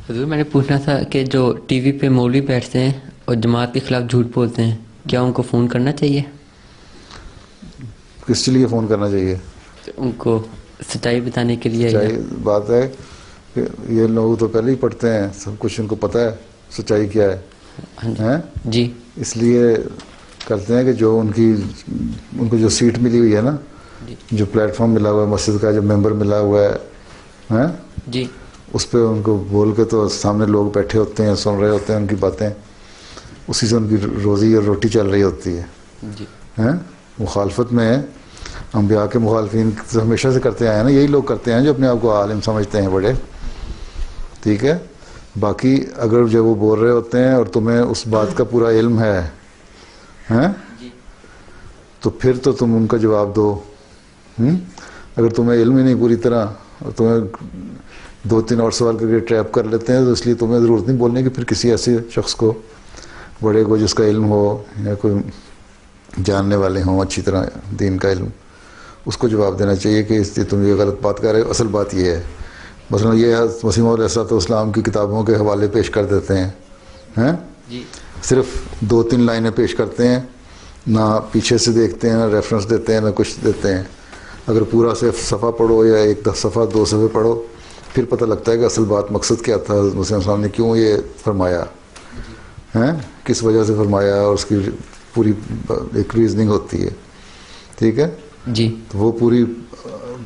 حضور میں نے پوچھنا تھا کہ جو ٹی وی پہ مولوی بیٹھتے ہیں اور جماعت کے خلاف جھوٹ بولتے ہیں، کیا ان کو فون کرنا چاہیے؟ کس کے لیے فون کرنا چاہیے؟ ان کو سچائی بتانے کے لیے. سچائی بات ہے کہ یہ لوگ تو پہلے ہی پڑھتے ہیں، سب کچھ ان کو پتہ ہے سچائی کیا ہے. ہیں جی اس لیے کرتے ہیں کہ جو ان کو جو سیٹ ملی ہوئی ہے نا، جو پلیٹ فارم ملا ہوا ہے مسجد کا، جو ممبر ملا ہوا ہے جی اس پہ ان کو بول کے تو سامنے لوگ بیٹھے ہوتے ہیں، سن رہے ہوتے ہیں ان کی باتیں، اسی سے ان کی روزی اور روٹی چل رہی ہوتی ہے. جی مخالفت میں انبیاء کے مخالفین ہمیشہ سے کرتے آئے ہیں نا، یہی لوگ کرتے ہیں جو اپنے آپ کو عالم سمجھتے ہیں بڑے. ٹھیک ہے، باقی اگر جب وہ بول رہے ہوتے ہیں اور تمہیں اس بات کا پورا علم ہے تو پھر تو تم ان کا جواب دو. اگر تمہیں علم ہی نہیں پوری طرح اور تمہیں 2-3 اور سوال کر کے ٹریپ کر لیتے ہیں تو اس لیے تمہیں ضرورت نہیں بولنے کی پھر کسی ایسے شخص کو، بڑے کو جس کا علم ہو یا کوئی جاننے والے ہوں اچھی طرح دین کا علم، اس کو جواب دینا چاہیے کہ اس لیے تم یہ غلط بات کر رہے ہو. اصل بات یہ ہے، مثلا یہ مسیح موعود علیہ السلام کی کتابوں کے حوالے پیش کر دیتے ہیں صرف 2-3 لائنیں پیش کرتے ہیں، نہ پیچھے سے دیکھتے ہیں، نہ ریفرنس دیتے ہیں، نہ کچھ دیتے ہیں. اگر پورا صفحہ پڑھو یا 1 صفحہ 2 صفحے پڑھو پھر پتہ لگتا ہے کہ اصل بات مقصد کیا تھا، مسیح علیہ السلام نے کیوں یہ فرمایا، کس وجہ سے فرمایا، اور اس کی پوری ایک ریزننگ ہوتی ہے. ٹھیک ہے جی تو وہ پوری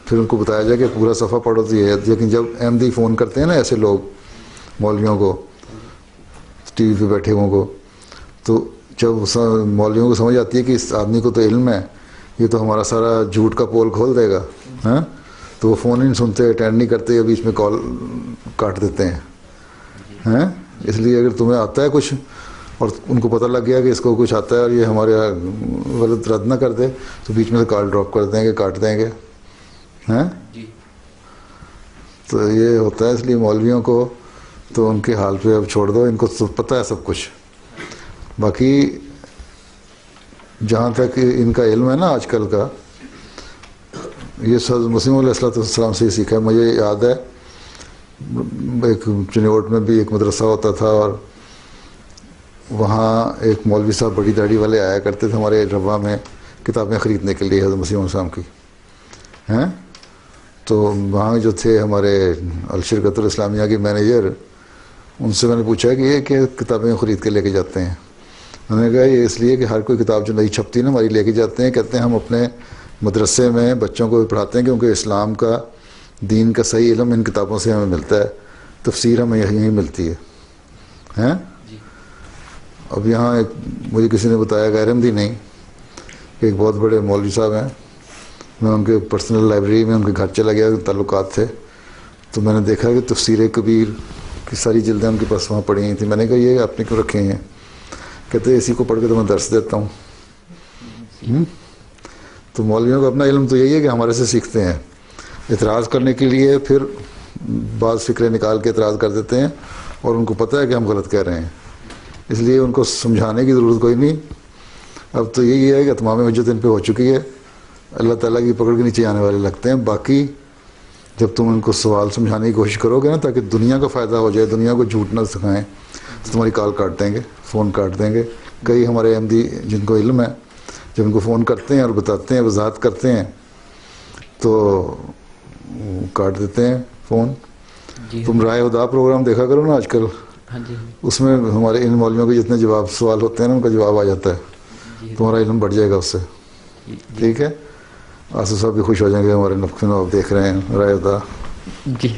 پھر ان کو بتایا جائے کہ پورا صفحہ پڑھو تو یہ ہے. لیکن جب احمدی فون کرتے ہیں نا ایسے لوگ مولویوں کو، ٹی وی پہ بیٹھے ہوں کو، تو جب مولویوں کو سمجھ آتی ہے کہ اس آدمی کو تو علم ہے، یہ تو ہمارا سارا جھوٹ کا پول کھول دے گا، تو وہ فون ہی نہیں سنتے، اٹینڈ نہیں کرتے، یا بیچ میں کال کاٹ دیتے ہیں. اس لیے اگر تمہیں آتا ہے کچھ اور ان کو پتہ لگ گیا کہ اس کو کچھ آتا ہے اور یہ ہمارے غلط رد نہ کر دے تو بیچ میں سے کال ڈراپ کر دیں گے، کاٹ دیں گے. تو یہ ہوتا ہے. اس لیے مولویوں کو تو ان کے حال پہ اب چھوڑ دو، ان کو پتہ ہے سب کچھ. باقی جہاں تک ان کا علم ہے نا آج کل کا، یہ سب مسیح موعود علیہ السلام سے ہی سیکھا ہے. مجھے یاد ہے ایک چنوٹ میں بھی ایک مدرسہ ہوتا تھا، اور وہاں ایک مولوی صاحب بڑی داڑھی والے آیا کرتے تھے ہمارے ربا میں کتابیں خریدنے کے لیے حضرت مسیح علیہ السلام کی. تو وہاں جو تھے ہمارے الشرکت الاسلامیہ کے مینیجر، ان سے میں نے پوچھا کہ یہ کہ کتابیں خرید کے لے کے جاتے ہیں. میں نے کہا یہ اس لیے کہ ہر کوئی کتاب جو نئی چھپتی ہے نا ہماری لے کے جاتے ہیں. کہتے ہیں ہم اپنے مدرسے میں بچوں کو بھی پڑھاتے ہیں کیونکہ اسلام کا دین کا صحیح علم ان کتابوں سے ہمیں ملتا ہے، تفسیر ہمیں یہیں ملتی ہے. اب یہاں مجھے کسی نے بتایا، غیر احمدی نہیں، کہ ایک بہت بڑے مولوی صاحب ہیں، میں ان کے پرسنل لائبریری میں ان کے گھر چلا گیا، تعلقات تھے، تو میں نے دیکھا کہ تفسیر کبیر کی ساری جلدیں ان کے پاس وہاں پڑھی تھیں. میں نے کہا یہ آپ نے کیوں رکھے ہیں؟ کہتے ہیں اسی کو پڑھ کے تو میں درس دیتا ہوں. تو مولویوں کا اپنا علم تو یہی ہے کہ ہمارے سے سیکھتے ہیں. اعتراض کرنے کے لیے پھر بعض فکریں نکال کے اعتراض کر دیتے ہیں، اور ان کو پتہ ہے کہ ہم غلط کہہ رہے ہیں، اس لیے ان کو سمجھانے کی ضرورت کوئی نہیں. اب تو یہی ہے کہ اتمام حجت ان پہ ہو چکی ہے، اللہ تعالیٰ کی پکڑ کے نیچے آنے والے لگتے ہیں. باقی جب تم ان کو سوال سمجھانے کی کوشش کرو گے نا تاکہ دنیا کا فائدہ ہو جائے، دنیا کو جھوٹ نہ سکھائیں، تو تمہاری کال کاٹ دیں گے، فون کاٹ دیں گے. کئی ہمارے احمدی جن کو علم ہے جب ان کو فون کرتے ہیں اور بتاتے ہیں، وضاحت کرتے ہیں، تو کاٹ دیتے ہیں فون. تم رائے ہدا پروگرام دیکھا کرو نا آج کل، اس میں ہمارے ان مولویوں کے جتنے سوال ہوتے ہیں نا ان کا جواب آ جاتا ہے. تمہارا علم بڑھ جائے گا اس سے. ٹھیک ہے، آصف صاحب بھی خوش ہو جائیں گے ہمارے نقطے میں آپ دیکھ رہے ہیں رائے ہدا. جی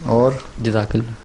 اور جزاک اللہ.